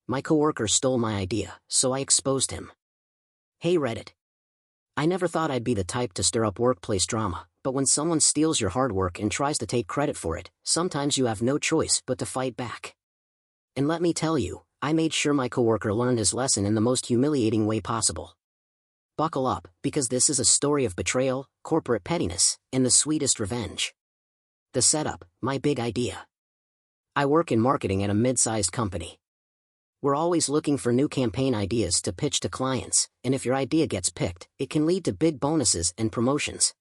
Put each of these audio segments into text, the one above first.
My coworker stole my idea, so I exposed him. Hey Reddit. I never thought I'd be the type to stir up workplace drama, but when someone steals your hard work and tries to take credit for it, sometimes you have no choice but to fight back. And let me tell you, I made sure my coworker learned his lesson in the most humiliating way possible. Buckle up, because this is a story of betrayal, corporate pettiness, and the sweetest revenge. The setup, my big idea. I work in marketing at a mid-sized company. We're always looking for new campaign ideas to pitch to clients, and if your idea gets picked, it can lead to big bonuses and promotions.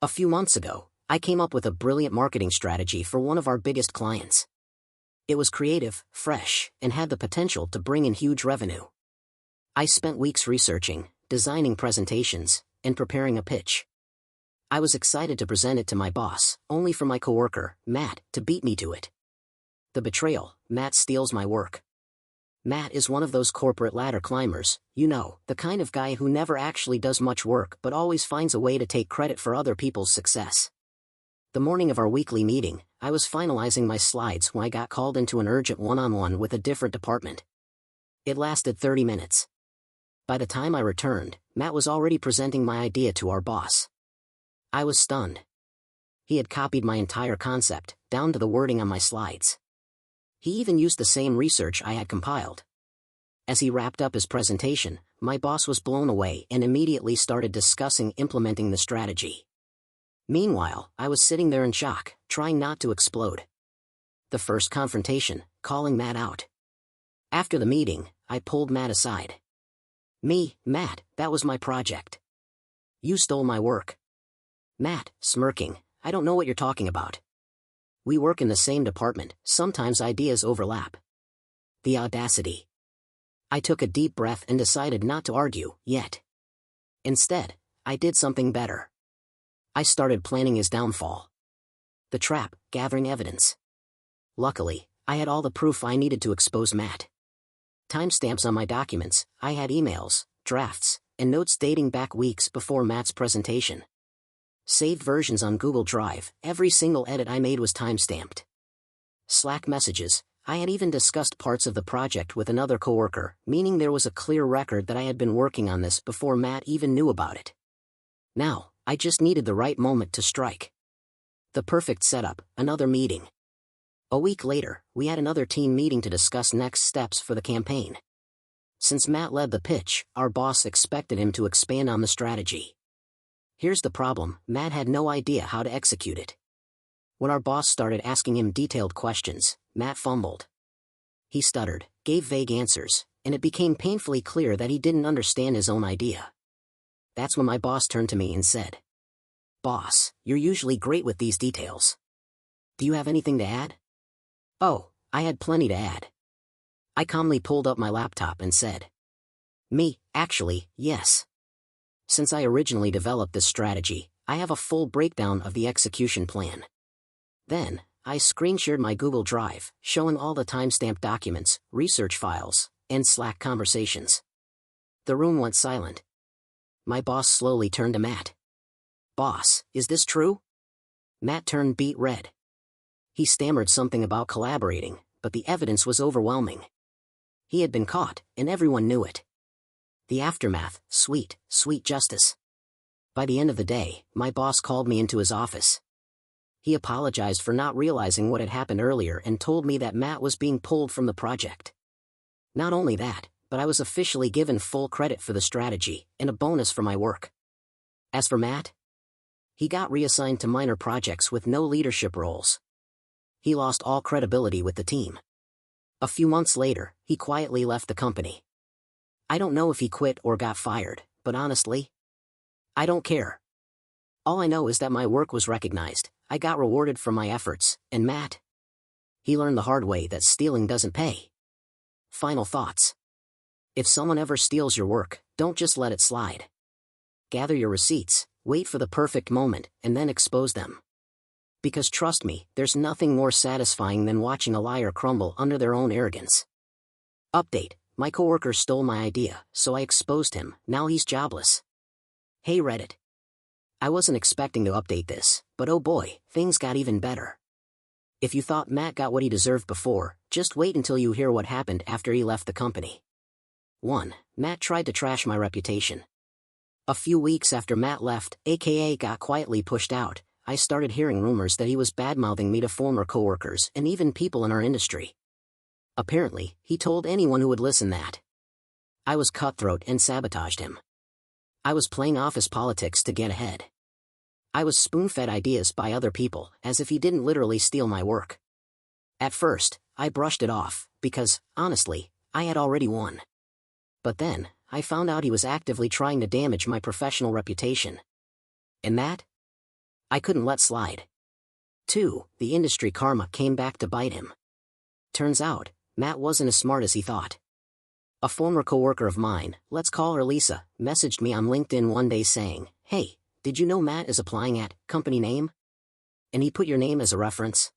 A few months ago, I came up with a brilliant marketing strategy for one of our biggest clients. It was creative, fresh, and had the potential to bring in huge revenue. I spent weeks researching, designing presentations, and preparing a pitch. I was excited to present it to my boss, only for my coworker, Matt, to beat me to it. The betrayal: Matt steals my work. Matt is one of those corporate ladder climbers, you know, the kind of guy who never actually does much work but always finds a way to take credit for other people's success. The morning of our weekly meeting, I was finalizing my slides when I got called into an urgent one-on-one with a different department. It lasted 30 minutes. By the time I returned, Matt was already presenting my idea to our boss. I was stunned. He had copied my entire concept, down to the wording on my slides. He even used the same research I had compiled. As he wrapped up his presentation, my boss was blown away and immediately started discussing implementing the strategy. Meanwhile, I was sitting there in shock, trying not to explode. The first confrontation, calling Matt out. After the meeting, I pulled Matt aside. Matt, that was my project. You stole my work. Matt, smirking, I don't know what you're talking about. We work in the same department, sometimes ideas overlap. The audacity. I took a deep breath and decided not to argue, yet. Instead, I did something better. I started planning his downfall. The trap: gathering evidence. Luckily, I had all the proof I needed to expose Matt. Timestamps on my documents, I had emails, drafts, and notes dating back weeks before Matt's presentation. Saved versions on Google Drive, every single edit I made was timestamped. Slack messages, I had even discussed parts of the project with another coworker, meaning there was a clear record that I had been working on this before Matt even knew about it. Now, I just needed the right moment to strike. The perfect setup: another meeting. A week later, we had another team meeting to discuss next steps for the campaign. Since Matt led the pitch, our boss expected him to expand on the strategy. Here's the problem: Matt had no idea how to execute it. When our boss started asking him detailed questions, Matt fumbled. He stuttered, gave vague answers, and it became painfully clear that he didn't understand his own idea. That's when my boss turned to me and said, "Boss, you're usually great with these details. Do you have anything to add?" Oh, I had plenty to add. I calmly pulled up my laptop and said, Actually, yes. Since I originally developed this strategy, I have a full breakdown of the execution plan. Then, I screen-shared my Google Drive, showing all the timestamped documents, research files, and Slack conversations. The room went silent. My boss slowly turned to Matt. "Boss, is this true?" Matt turned beet red. He stammered something about collaborating, but the evidence was overwhelming. He had been caught, and everyone knew it. The aftermath: sweet, sweet justice. By the end of the day, my boss called me into his office. He apologized for not realizing what had happened earlier and told me that Matt was being pulled from the project. Not only that, but I was officially given full credit for the strategy, and a bonus for my work. As for Matt, he got reassigned to minor projects with no leadership roles. He lost all credibility with the team. A few months later, he quietly left the company. I don't know if he quit or got fired, but honestly, I don't care. All I know is that my work was recognized, I got rewarded for my efforts, and Matt, he learned the hard way that stealing doesn't pay. Final thoughts. If someone ever steals your work, don't just let it slide. Gather your receipts, wait for the perfect moment, and then expose them. Because trust me, there's nothing more satisfying than watching a liar crumble under their own arrogance. Update: my coworker stole my idea, so I exposed him. Now he's jobless. Hey Reddit. I wasn't expecting to update this, but oh boy, things got even better. If you thought Matt got what he deserved before, just wait until you hear what happened after he left the company. 1. Matt tried to trash my reputation. A few weeks after Matt left, aka got quietly pushed out, I started hearing rumors that he was badmouthing me to former coworkers and even people in our industry. Apparently, he told anyone who would listen that I was cutthroat and sabotaged him. I was playing office politics to get ahead. I was spoon-fed ideas by other people, as if he didn't literally steal my work. At first, I brushed it off, because, honestly, I had already won. But then, I found out he was actively trying to damage my professional reputation. And that? I couldn't let slide. 2. The industry karma came back to bite him. Turns out, Matt wasn't as smart as he thought. A former coworker of mine, let's call her Lisa, messaged me on LinkedIn one day saying, "Hey, did you know Matt is applying at company name? And he put your name as a reference?"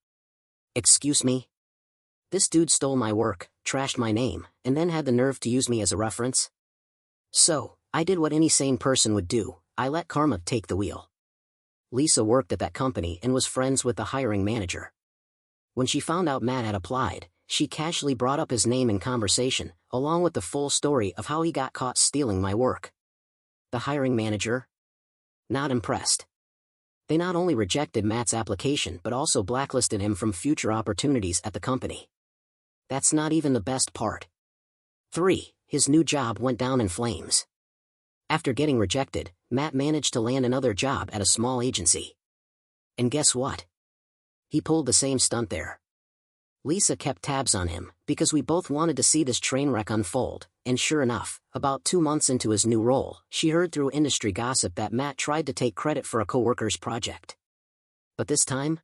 Excuse me? This dude stole my work, trashed my name, and then had the nerve to use me as a reference? So, I did what any sane person would do, I let karma take the wheel. Lisa worked at that company and was friends with the hiring manager. When she found out Matt had applied, she casually brought up his name in conversation, along with the full story of how he got caught stealing my work. The hiring manager? Not impressed. They not only rejected Matt's application but also blacklisted him from future opportunities at the company. That's not even the best part. 3. His new job went down in flames. After getting rejected, Matt managed to land another job at a small agency. And guess what? He pulled the same stunt there. Lisa kept tabs on him, because we both wanted to see this train wreck unfold, and sure enough, about 2 months into his new role, she heard through industry gossip that Matt tried to take credit for a coworker's project. But this time,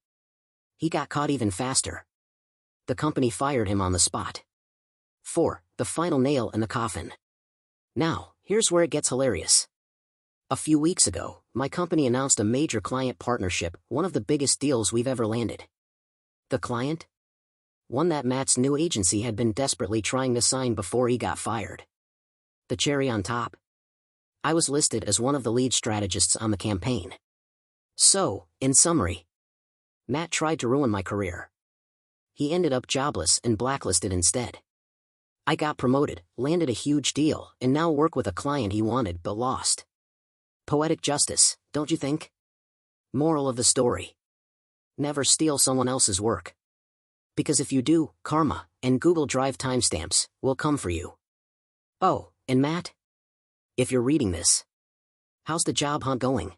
he got caught even faster. The company fired him on the spot. 4. The final nail in the coffin. Now, here's where it gets hilarious. A few weeks ago, my company announced a major client partnership, one of the biggest deals we've ever landed. The client? One that Matt's new agency had been desperately trying to sign before he got fired. The cherry on top? I was listed as one of the lead strategists on the campaign. So, in summary, Matt tried to ruin my career. He ended up jobless and blacklisted instead. I got promoted, landed a huge deal, and now work with a client he wanted but lost. Poetic justice, don't you think? Moral of the story: never steal someone else's work. Because if you do, karma and Google Drive timestamps will come for you. Oh, and Matt? If you're reading this, how's the job hunt going?